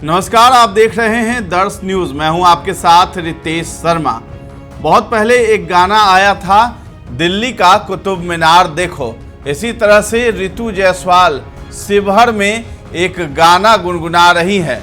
नमस्कार, आप देख रहे हैं दर्श न्यूज। मैं हूं आपके साथ रितेश शर्मा। बहुत पहले एक गाना आया था, दिल्ली का कुतुब मीनार देखो। इसी तरह से ऋतु जायसवाल शिवहर में एक गाना गुनगुना रही है।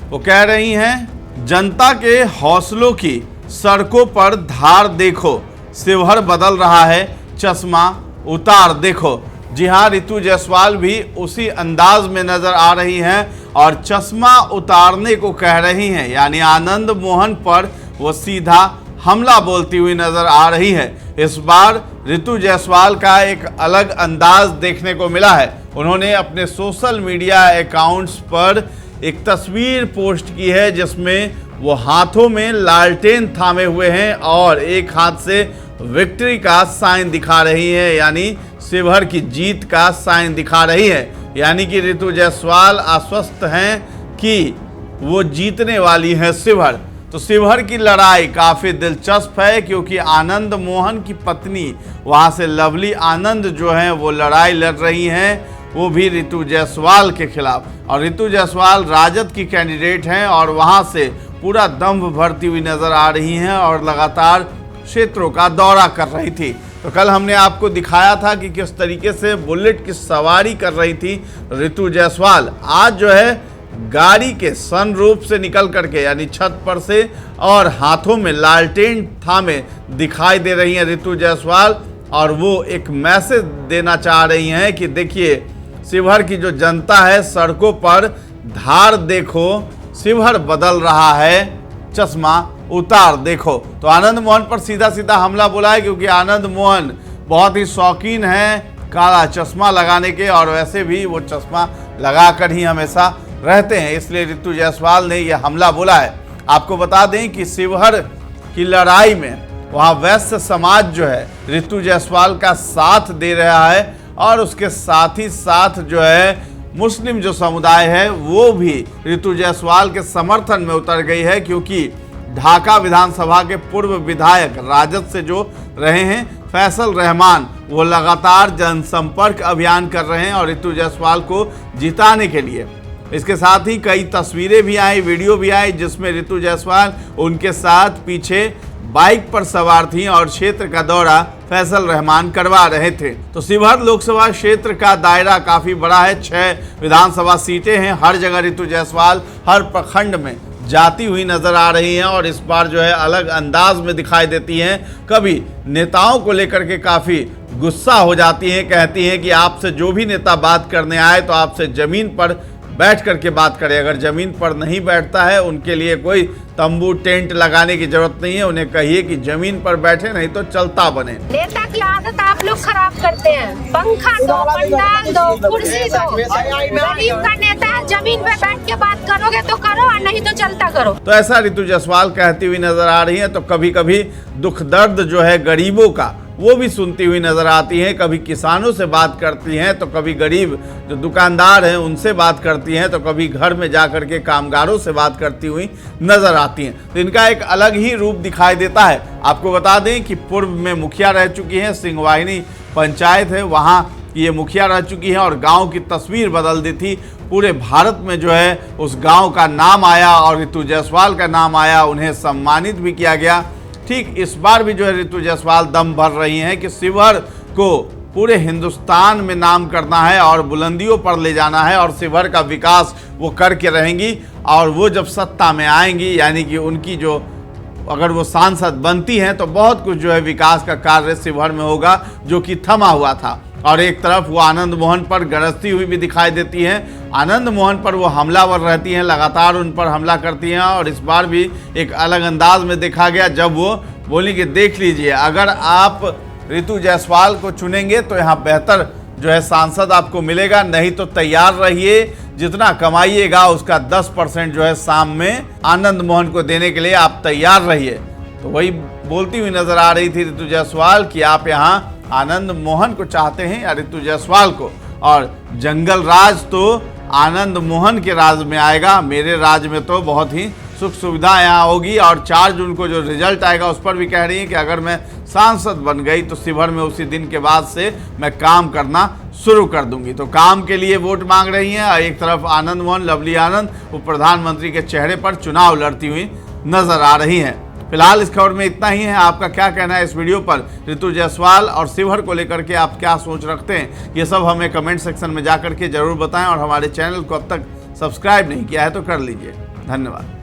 वो कह रही हैं, जनता के हौसलों की सड़कों पर धार देखो, शिवहर बदल रहा है, चश्मा उतार देखो। जी हाँ, ऋतु जायसवाल भी उसी अंदाज में नजर आ रही हैं और चश्मा उतारने को कह रही हैं, यानी आनंद मोहन पर वो सीधा हमला बोलती हुई नजर आ रही है। इस बार ऋतु जायसवाल का एक अलग अंदाज देखने को मिला है। उन्होंने अपने सोशल मीडिया अकाउंट्स पर एक तस्वीर पोस्ट की है जिसमें वो हाथों में लालटेन थामे हुए हैं और एक हाथ से विक्ट्री का साइन दिखा रही है, यानी शिवहर की जीत का साइन दिखा रही है। यानी कि ऋतु जायसवाल आश्वस्त हैं कि वो जीतने वाली हैं शिवहर। तो शिवहर की लड़ाई काफ़ी दिलचस्प है क्योंकि आनंद मोहन की पत्नी वहाँ से लवली आनंद जो हैं वो लड़ाई लड़ रही हैं, वो भी ऋतु जायसवाल के खिलाफ। और ऋतु जायसवाल राजद की कैंडिडेट हैं और वहाँ से पूरा दम्भ भरती हुई नज़र आ रही हैं और लगातार क्षेत्रों का दौरा कर रही थी। तो कल हमने आपको दिखाया था कि किस तरीके से बुलेट की सवारी कर रही थी ऋतु जायसवाल। आज जो है गाड़ी के सनरूफ से निकल करके, यानी छत पर से, और हाथों में लालटेन थामे दिखाई दे रही हैं ऋतु जायसवाल। और वो एक मैसेज देना चाह रही हैं कि देखिए, शिवहर की जो जनता है सड़कों पर धार देखो, शिवहर बदल रहा है, चश्मा उतार देखो। तो आनंद मोहन पर सीधा सीधा हमला बोला है क्योंकि आनंद मोहन बहुत ही शौकीन हैं काला चश्मा लगाने के, और वैसे भी वो चश्मा लगाकर ही हमेशा रहते हैं, इसलिए ऋतु जायसवाल ने यह हमला बोला है। आपको बता दें कि शिवहर की लड़ाई में वहाँ वैश्य समाज जो है ऋतु जायसवाल का साथ दे रहा है और उसके साथ ही साथ जो है मुस्लिम जो समुदाय है वो भी ऋतु जायसवाल के समर्थन में उतर गई है, क्योंकि ढाका विधानसभा के पूर्व विधायक राजद से जो रहे हैं फैसल रहमान, वो लगातार जनसंपर्क अभियान कर रहे हैं और ऋतु जायसवाल को जिताने के लिए। इसके साथ ही कई तस्वीरें भी आई, वीडियो भी आई जिसमें ऋतु जायसवाल उनके साथ पीछे बाइक पर सवार थी और क्षेत्र का दौरा फैसल रहमान करवा रहे थे। तो शिवहर लोकसभा क्षेत्र का दायरा काफ़ी बड़ा है, 6 विधानसभा सीटें हैं। हर जगह ऋतु जायसवाल हर प्रखंड में जाती हुई नजर आ रही हैं और इस बार जो है अलग अंदाज में दिखाई देती हैं। कभी नेताओं को लेकर के काफ़ी गुस्सा हो जाती हैं, कहती हैं कि आपसे जो भी नेता बात करने आए तो आपसे ज़मीन पर बैठ करके बात करें। अगर ज़मीन पर नहीं बैठता है, उनके लिए कोई तंबू टेंट लगाने की जरूरत नहीं है, उन्हें कहिए कि जमीन पर बैठे, नहीं तो चलता बने। नेता की आदत आप लोग खराब करते हैं। पंखा दो, पंडाल दो, कुर्सी दो। गरीब का नेता है, जमीन पे बैठ के बात करोगे तो करो और नहीं तो चलता करो। तो ऐसा ऋतु जायसवाल कहती हुई नजर आ रही है। तो कभी कभी दुख दर्द जो है गरीबों का वो भी सुनती हुई नजर आती हैं। कभी किसानों से बात करती हैं, तो कभी गरीब जो दुकानदार हैं उनसे बात करती हैं, तो कभी घर में जा कर के कामगारों से बात करती हुई नजर आती हैं। तो इनका एक अलग ही रूप दिखाई देता है। आपको बता दें कि पूर्व में मुखिया रह चुकी हैं, सिंहवाहिनी पंचायत है, वहाँ ये मुखिया रह चुकी हैं और गाँव की तस्वीर बदल दी थी। पूरे भारत में जो है उस गाँव का नाम आया और ऋतु जायसवाल का नाम आया, उन्हें सम्मानित भी किया गया। ठीक इस बार भी जो है ऋतु जायसवाल दम भर रही हैं कि शिवहर को पूरे हिंदुस्तान में नाम करना है और बुलंदियों पर ले जाना है और शिवहर का विकास वो करके रहेंगी। और वो जब सत्ता में आएंगी, यानी कि उनकी जो अगर वो सांसद बनती हैं, तो बहुत कुछ जो है विकास का कार्य शिवहर में होगा जो कि थमा हुआ था। और एक तरफ वो आनंद मोहन पर गरजती हुई भी दिखाई देती हैं। आनंद मोहन पर वो हमलावर रहती हैं, लगातार उन पर हमला करती हैं। और इस बार भी एक अलग अंदाज में देखा गया जब वो बोली कि देख लीजिए, अगर आप ऋतु जायसवाल को चुनेंगे तो यहाँ बेहतर जो है सांसद आपको मिलेगा, नहीं तो तैयार रहिए, जितना कमाइएगा उसका 10% जो है शाम में आनंद मोहन को देने के लिए आप तैयार रहिए। तो वही बोलती हुई नजर आ रही थी ऋतु जायसवाल कि आप यहाँ आनंद मोहन को चाहते हैं या ऋतु जायसवाल को। और जंगल राज तो आनंद मोहन के राज में आएगा, मेरे राज में तो बहुत ही सुख सुविधा यहाँ होगी। और 4 जून को जो रिजल्ट आएगा उस पर भी कह रही हैं कि अगर मैं सांसद बन गई तो शिवहर में उसी दिन के बाद से मैं काम करना शुरू कर दूंगी। तो काम के लिए वोट मांग रही हैं। एक तरफ आनंद मोहन, लवली आनंद, वो प्रधानमंत्री के चेहरे पर चुनाव लड़ती हुई नजर आ रही हैं। फिलहाल इस खबर में इतना ही है। आपका क्या कहना है इस वीडियो पर? ऋतु जायसवाल और शिवहर को लेकर के आप क्या सोच रखते हैं, ये सब हमें कमेंट सेक्शन में जाकर के जरूर बताएं। और हमारे चैनल को अब तक सब्सक्राइब नहीं किया है तो कर लीजिए। धन्यवाद।